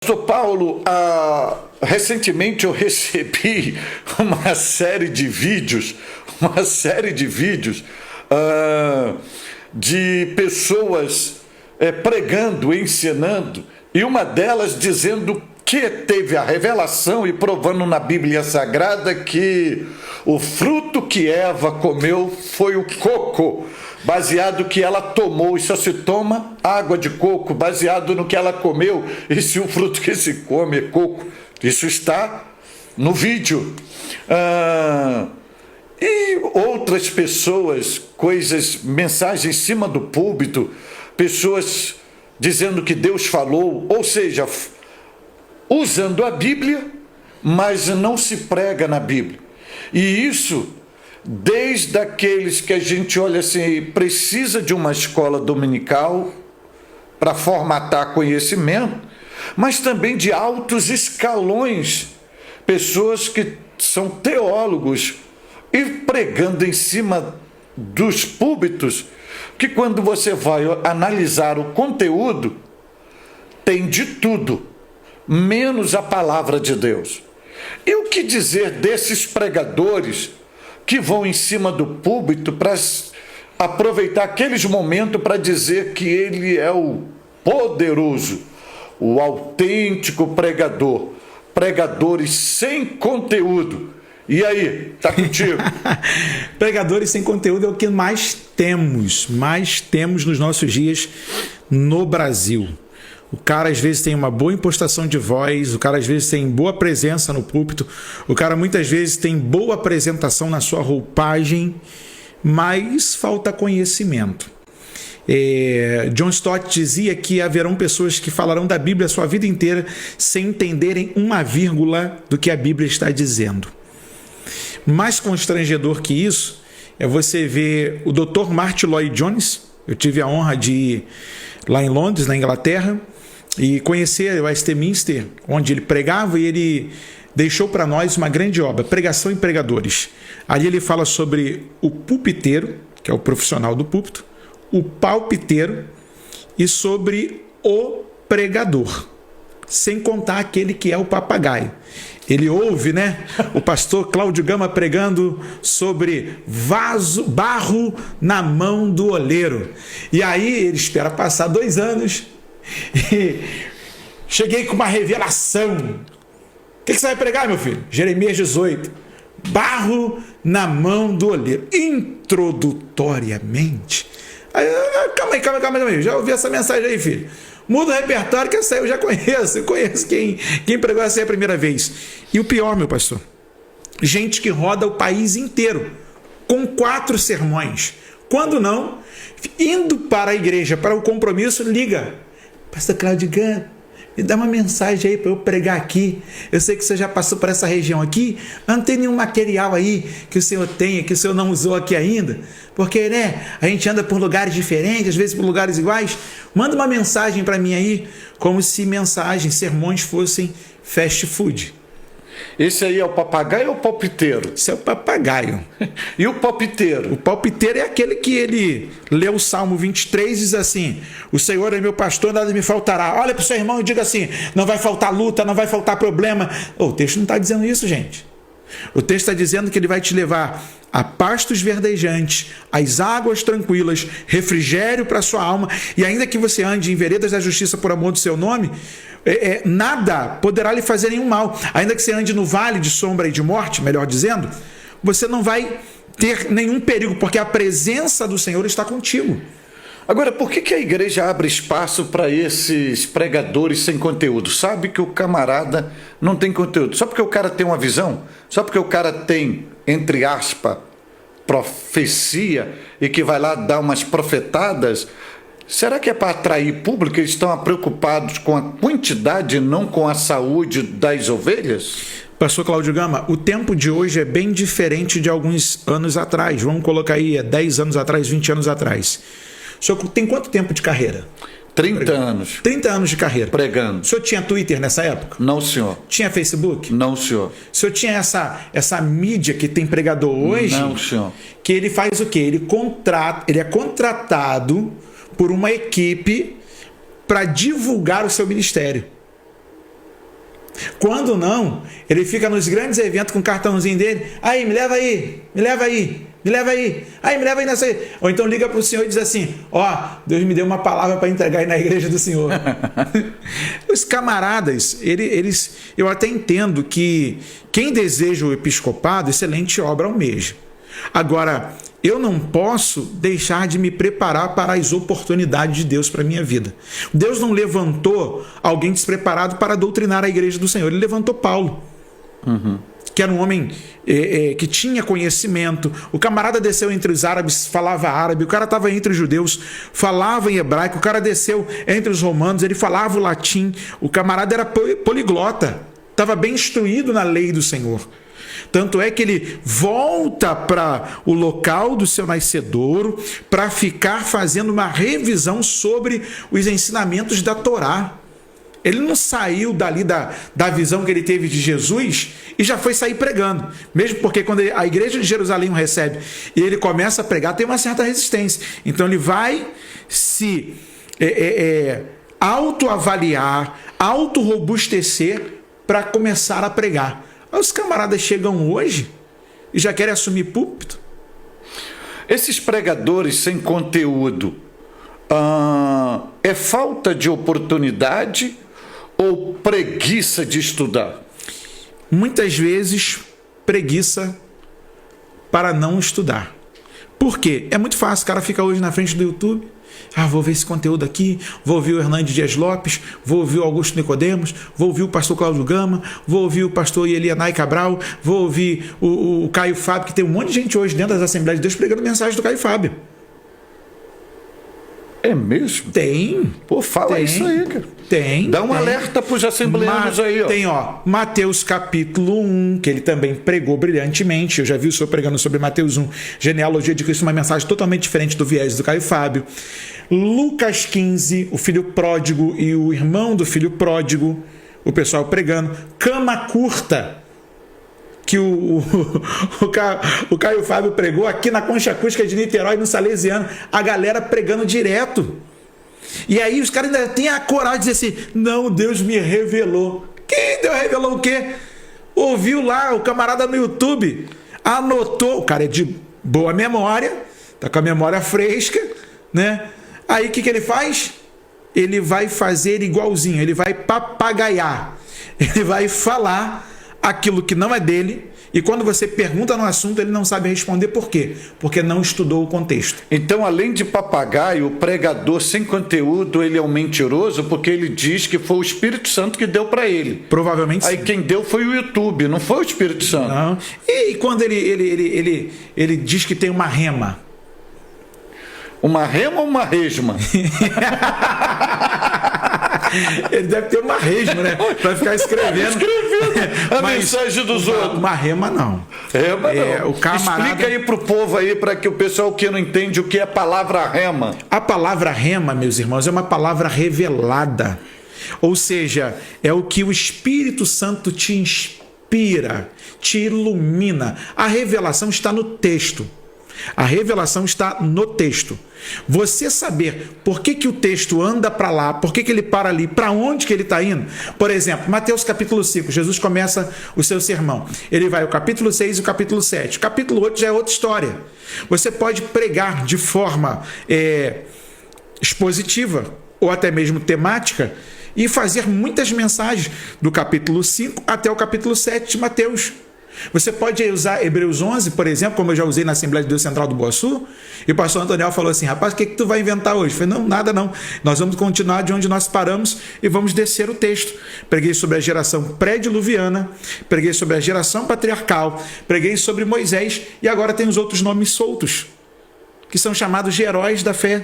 Pastor Paulo, recentemente eu recebi uma série de vídeos de pessoas pregando, ensinando, e uma delas dizendo que teve a revelação e provando na Bíblia Sagrada que o fruto que Eva comeu foi o coco, baseado que ela tomou, e só se toma água de coco, baseado no que ela comeu, e se o fruto que se come é coco. Isso está no vídeo. E outras pessoas, mensagens em cima do púlpito, pessoas dizendo que Deus falou, ou seja, usando a Bíblia, mas não se prega na Bíblia. E isso, desde aqueles que a gente olha assim, precisa de uma escola dominical para formatar conhecimento, mas também de altos escalões, pessoas que são teólogos e pregando em cima dos púlpitos, que quando você vai analisar o conteúdo, tem de tudo, menos a palavra de Deus. E o que dizer desses pregadores que vão em cima do púlpito para aproveitar aqueles momentos para dizer que ele é o poderoso, o autêntico pregador, pregadores sem conteúdo? E aí, tá contigo? Pregadores sem conteúdo é o que mais temos nos nossos dias no Brasil. O cara às vezes tem uma boa impostação de voz, o cara às vezes tem boa presença no púlpito, o cara muitas vezes tem boa apresentação na sua roupagem, mas falta conhecimento. John Stott dizia que haverão pessoas que falarão da Bíblia a sua vida inteira sem entenderem uma vírgula do que a Bíblia está dizendo. Mais constrangedor que isso é você ver o Dr. Martyn Lloyd-Jones. Eu tive a honra de ir lá em Londres, na Inglaterra, e conhecer o Westminster, onde ele pregava, e ele deixou para nós uma grande obra, Pregação e Pregadores. Ali ele fala sobre o pulpiteiro, que é o profissional do púlpito, o palpiteiro e sobre o pregador, sem contar aquele que é o papagaio. Ele ouve, o pastor Cláudio Gama pregando sobre barro na mão do oleiro. E aí ele espera passar 2 anos e cheguei com uma revelação. O que você vai pregar, meu filho? Jeremias 18. Barro na mão do oleiro. Introdutoriamente. Aí, calma aí. Já ouvi essa mensagem aí, filho. Muda o repertório, que essa aí eu já conheço. Eu conheço quem pregou essa aí a primeira vez. E o pior, meu pastor, gente que roda o país inteiro com 4 sermões. Quando não, indo para a igreja, para o compromisso, liga. Pastor Cláudio Gama, me dá uma mensagem aí para eu pregar aqui. Eu sei que você já passou por essa região aqui, não tem nenhum material aí que o senhor tenha, que o senhor não usou aqui ainda, porque a gente anda por lugares diferentes, às vezes por lugares iguais. Manda uma mensagem para mim aí, como se sermões fossem fast food. Esse aí é o papagaio ou o palpiteiro? Esse é o papagaio. E o palpiteiro? O palpiteiro é aquele que ele lê o Salmo 23 e diz assim: o Senhor é meu pastor, nada me faltará. Olha para o seu irmão e diga assim: não vai faltar luta, não vai faltar problema. O texto não está dizendo isso, gente. O texto está dizendo que ele vai te levar a pastos verdejantes, às águas tranquilas, refrigério para a sua alma, e ainda que você ande em veredas da justiça por amor do seu nome, nada poderá lhe fazer nenhum mal. Ainda que você ande no vale de sombra e de morte, melhor dizendo, você não vai ter nenhum perigo, porque a presença do Senhor está contigo. Agora, por que a igreja abre espaço para esses pregadores sem conteúdo? Sabe que o camarada não tem conteúdo. Só porque o cara tem uma visão, só porque o cara tem, entre aspas, profecia, e que vai lá dar umas profetadas. Será que é para atrair público? Eles estão preocupados com a quantidade e não com a saúde das ovelhas? Pastor Cláudio Gama, o tempo de hoje é bem diferente de alguns anos atrás. Vamos colocar aí, 10 anos atrás, 20 anos atrás. O senhor tem quanto tempo de carreira? 30 anos. 30 anos de carreira. Pregando. O senhor tinha Twitter nessa época? Não, senhor. Tinha Facebook? Não, senhor. O senhor tinha essa mídia que tem pregador hoje? Não, senhor. Que ele faz o quê? Ele é contratado por uma equipe para divulgar o seu ministério. Quando não, ele fica nos grandes eventos com o cartãozinho dele. Aí, me leva aí, me leva aí, me leva aí. Aí, me leva aí nessa aí. Ou então liga para o Senhor e diz assim: ó, Deus me deu uma palavra para entregar aí na igreja do Senhor. Os camaradas, eu até entendo que quem deseja o episcopado, excelente obra almeja. Agora, eu não posso deixar de me preparar para as oportunidades de Deus para a minha vida. Deus não levantou alguém despreparado para doutrinar a igreja do Senhor. Ele levantou Paulo, que era um homem que tinha conhecimento. O camarada desceu entre os árabes, falava árabe. O cara estava entre os judeus, falava em hebraico. O cara desceu entre os romanos, ele falava o latim. O camarada era poliglota, estava bem instruído na lei do Senhor. Tanto é que ele volta para o local do seu nascedouro para ficar fazendo uma revisão sobre os ensinamentos da Torá. Ele não saiu dali da visão que ele teve de Jesus e já foi sair pregando. Mesmo porque quando a igreja de Jerusalém o recebe e ele começa a pregar, tem uma certa resistência. Então ele vai se autoavaliar, auto-robustecer para começar a pregar. Os camaradas chegam hoje e já querem assumir púlpito. Esses pregadores sem conteúdo, é falta de oportunidade ou preguiça de estudar? Muitas vezes, preguiça para não estudar. Por quê? É muito fácil, o cara fica hoje na frente do YouTube. Vou ver esse conteúdo aqui, vou ouvir o Hernandes Dias Lopes, vou ouvir o Augusto Nicodemos, vou ouvir o pastor Cláudio Gama, vou ouvir o pastor Elianai Cabral, vou ouvir o Caio Fábio, que tem um monte de gente hoje dentro das Assembleias de Deus pregando mensagem do Caio Fábio. É mesmo? Tem. Pô, fala isso aí, cara. Tem. Dá um alerta para os assembleanos aí, ó. Tem, Mateus capítulo 1, que ele também pregou brilhantemente. Eu já vi o senhor pregando sobre Mateus 1, genealogia de Cristo, uma mensagem totalmente diferente do viés do Caio Fábio. Lucas 15, o filho pródigo e o irmão do filho pródigo, o pessoal pregando. Cama curta, que o Caio Fábio pregou aqui na Concha Acústica de Niterói, no Salesiano, a galera pregando direto. E aí os caras ainda têm a coragem de dizer assim: não, Deus me revelou. Quem Deus revelou o quê? Ouviu lá o camarada no YouTube, anotou, o cara é de boa memória, tá com a memória fresca, né? Aí o que ele faz? Ele vai fazer igualzinho, ele vai papagaiar, ele vai falar aquilo que não é dele, e quando você pergunta no assunto, ele não sabe responder. Por quê? Porque não estudou o contexto. Então, além de papagaio, o pregador sem conteúdo, ele é um mentiroso, porque ele diz que foi o Espírito Santo que deu para ele. Provavelmente Aí sim. quem deu foi o YouTube, não foi o Espírito Santo. Não. E quando ele diz que tem uma rema? Uma rema ou uma resma? Ele deve ter uma resma, né? Para ficar escrevendo a mensagem dos outros. Uma rema não. Rema não. O camarada... Explica aí pro povo aí, para que o pessoal que não entende o que é a palavra rema. A palavra rema, meus irmãos, é uma palavra revelada. Ou seja, é o que o Espírito Santo te inspira, te ilumina. A revelação está no texto. A revelação está no texto. Você saber por que o texto anda para lá, por que ele para ali, para onde que ele está indo. Por exemplo, Mateus capítulo 5, Jesus começa o seu sermão. Ele vai ao capítulo 6 e o capítulo 7. O capítulo 8 já é outra história. Você pode pregar de forma expositiva ou até mesmo temática e fazer muitas mensagens do capítulo 5 até o capítulo 7 de Mateus. Você pode usar Hebreus 11, por exemplo, como eu já usei na Assembleia de Deus Central do Boa Sul, e o pastor Antoniel falou assim: rapaz, o que tu vai inventar hoje? Eu falei: não, nada não, nós vamos continuar de onde nós paramos e vamos descer o texto. Preguei sobre a geração pré-diluviana, preguei sobre a geração patriarcal, preguei sobre Moisés, e agora tem os outros nomes soltos, que são chamados de heróis da fé.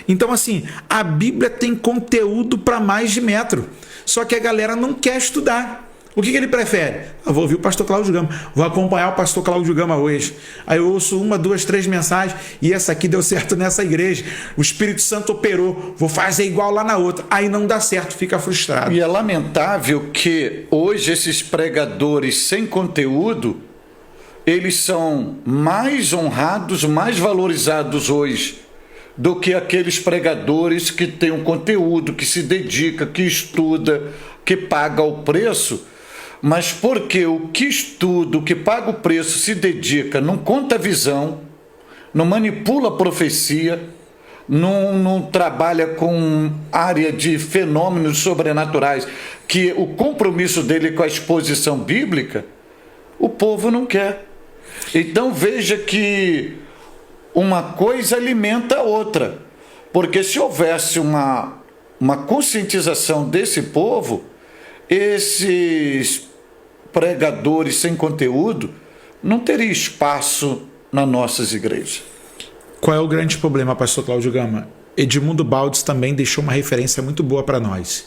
Então, assim, a Bíblia tem conteúdo para mais de metro, só que a galera não quer estudar. O que ele prefere? Vou ouvir o pastor Cláudio Gama, vou acompanhar o pastor Cláudio Gama hoje. Aí eu ouço 1, 2, 3 mensagens, e essa aqui deu certo nessa igreja, o Espírito Santo operou, vou fazer igual lá na outra. Aí não dá certo, fica frustrado. E é lamentável que hoje esses pregadores sem conteúdo, eles são mais honrados, mais valorizados hoje do que aqueles pregadores que têm um conteúdo, que se dedica, que estuda, que paga o preço. mas porque o que estuda, o que paga o preço, se dedica, não conta visão, não manipula a profecia, não trabalha com área de fenômenos sobrenaturais, que o compromisso dele com a exposição bíblica, o povo não quer. Então veja que uma coisa alimenta a outra, porque se houvesse uma conscientização desse povo, esses pregadores sem conteúdo não teriam espaço nas nossas igrejas. Qual é o grande problema, pastor Cláudio Gama? Edmundo Baldes também deixou uma referência muito boa para nós.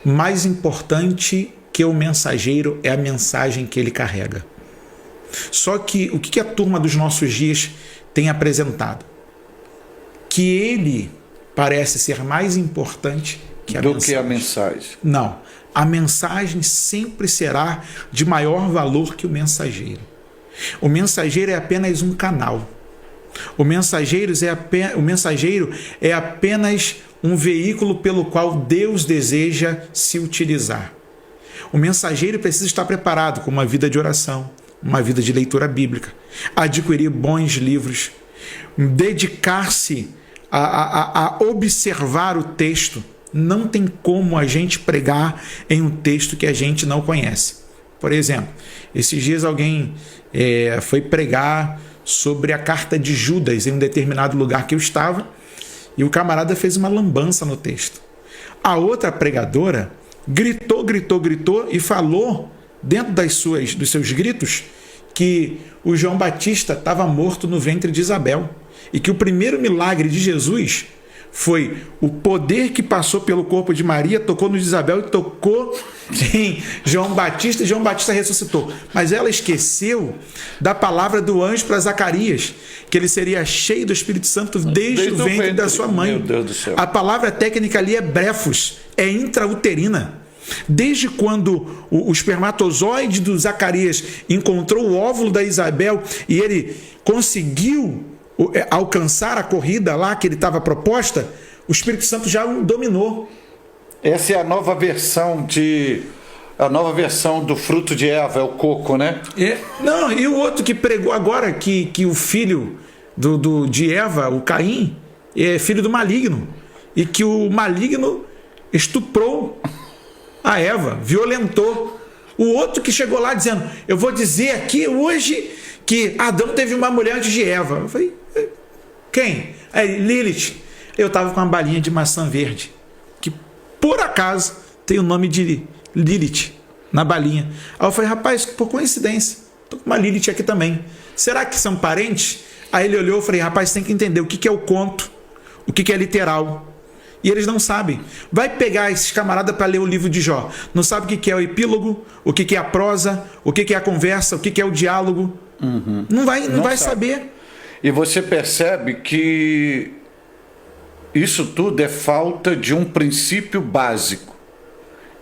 Mais importante que o mensageiro é a mensagem que ele carrega. Só que o que a turma dos nossos dias tem apresentado? Que ele parece ser mais importante que a mensagem. Que a mensagem. Não. A mensagem sempre será de maior valor que o mensageiro. O mensageiro é apenas um canal. O mensageiro é apenas um veículo pelo qual Deus deseja se utilizar. O mensageiro precisa estar preparado com uma vida de oração, uma vida de leitura bíblica, adquirir bons livros, dedicar-se a observar o texto. Não tem como a gente pregar em um texto que a gente não conhece. Por exemplo, esses dias alguém foi pregar sobre a carta de Judas em um determinado lugar que eu estava, e o camarada fez uma lambança no texto. A outra pregadora gritou e falou, dentro dos seus gritos, que o João Batista estava morto no ventre de Isabel, e que o primeiro milagre de Jesus foi o poder que passou pelo corpo de Maria, tocou no de Isabel e tocou em João Batista, e João Batista ressuscitou. Mas ela esqueceu da palavra do anjo para Zacarias, que ele seria cheio do Espírito Santo desde o ventre da sua mãe. Meu Deus do céu. A palavra técnica ali é brefos, é intrauterina. Desde quando o espermatozoide do Zacarias encontrou o óvulo da Isabel e ele conseguiu alcançar a corrida lá que ele estava proposta, o Espírito Santo já o dominou. Essa é a nova versão do fruto de Eva, é o coco, né? Não, e o outro que pregou agora que o filho de Eva, o Caim, é filho do maligno, e que o maligno estuprou a Eva, violentou. O outro que chegou lá dizendo: eu vou dizer aqui hoje que Adão teve uma mulher antes de Eva. Eu falei: quem? Aí, Lilith. Eu estava com uma balinha de maçã verde, que por acaso tem o nome de Lilith na balinha. Aí eu falei: rapaz, por coincidência, estou com uma Lilith aqui também. Será que são parentes? Aí ele olhou e falei: rapaz, tem que entender o que é o conto, o que é literal. E eles não sabem. Vai pegar esses camaradas para ler o livro de Jó. Não sabe o que é o epílogo, o que é a prosa, o que é a conversa, o que é o diálogo. Uhum. Não vai saber. E você percebe que isso tudo é falta de um princípio básico.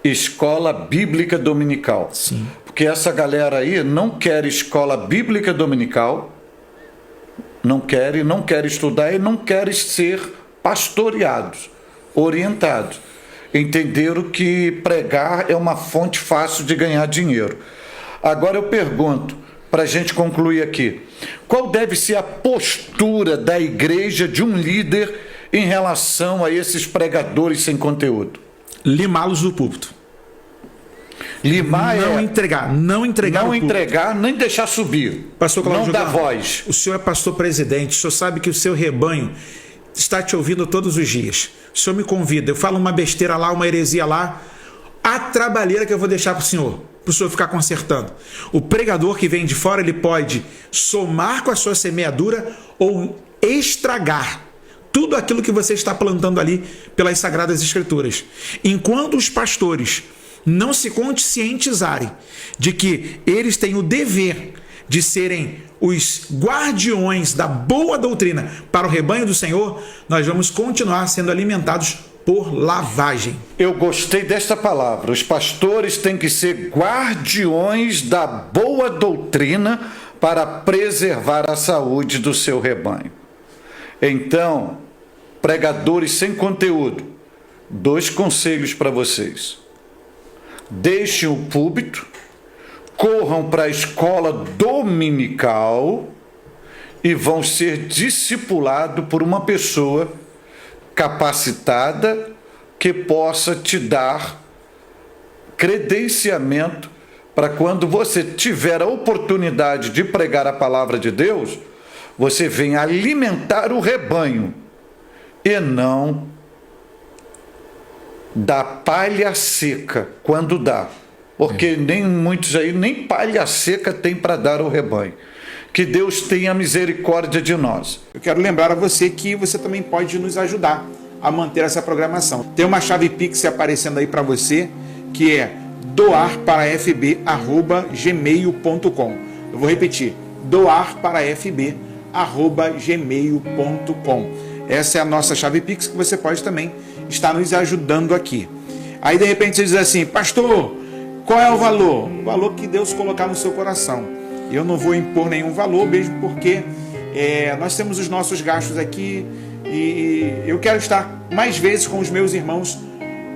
Escola bíblica dominical. Sim. Porque essa galera aí não quer escola bíblica dominical, não quer estudar e não quer ser pastoreados, orientados. Entenderam que pregar é uma fonte fácil de ganhar dinheiro. Agora eu pergunto, para a gente concluir aqui, qual deve ser a postura da igreja, de um líder, em relação a esses pregadores sem conteúdo? Limá-los do púlpito. Limar não entregar nem deixar subir. Pastor Cláudio, não dar voz. O senhor é pastor presidente, o senhor sabe que o seu rebanho está te ouvindo todos os dias. O senhor me convida, eu falo uma besteira lá, uma heresia lá, a trabalheira que eu vou deixar para o senhor ficar consertando. O pregador que vem de fora, ele pode somar com a sua semeadura ou estragar tudo aquilo que você está plantando ali pelas Sagradas Escrituras. Enquanto os pastores não se conscientizarem de que eles têm o dever de serem os guardiões da boa doutrina para o rebanho do Senhor, nós vamos continuar sendo alimentados por lavagem. Eu gostei desta palavra. Os pastores têm que ser guardiões da boa doutrina para preservar a saúde do seu rebanho. Então, pregadores sem conteúdo, 2 conselhos para vocês. Deixem o púlpito corram para a escola dominical e vão ser discipulados por uma pessoa capacitada que possa te dar credenciamento para quando você tiver a oportunidade de pregar a palavra de Deus, você venha alimentar o rebanho e não dar palha seca quando dá. Porque nem muitos aí, nem palha seca tem para dar ao rebanho. Que Deus tenha misericórdia de nós. Eu quero lembrar a você que você também pode nos ajudar a manter essa programação. Tem uma chave Pix aparecendo aí para você, que é doarparafb@gmail.com. Eu vou repetir, doarparafb@gmail.com. Essa é a nossa chave Pix, que você pode também estar nos ajudando aqui. Aí de repente você diz assim: pastor, qual é o valor? O valor que Deus colocar no seu coração. Eu não vou impor nenhum valor, mesmo porque nós temos os nossos gastos aqui e eu quero estar mais vezes com os meus irmãos,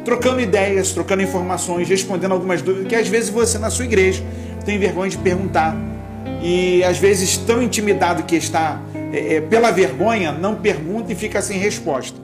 trocando ideias, trocando informações, respondendo algumas dúvidas que às vezes você na sua igreja tem vergonha de perguntar e às vezes tão intimidado que está pela vergonha, não pergunta e fica sem resposta.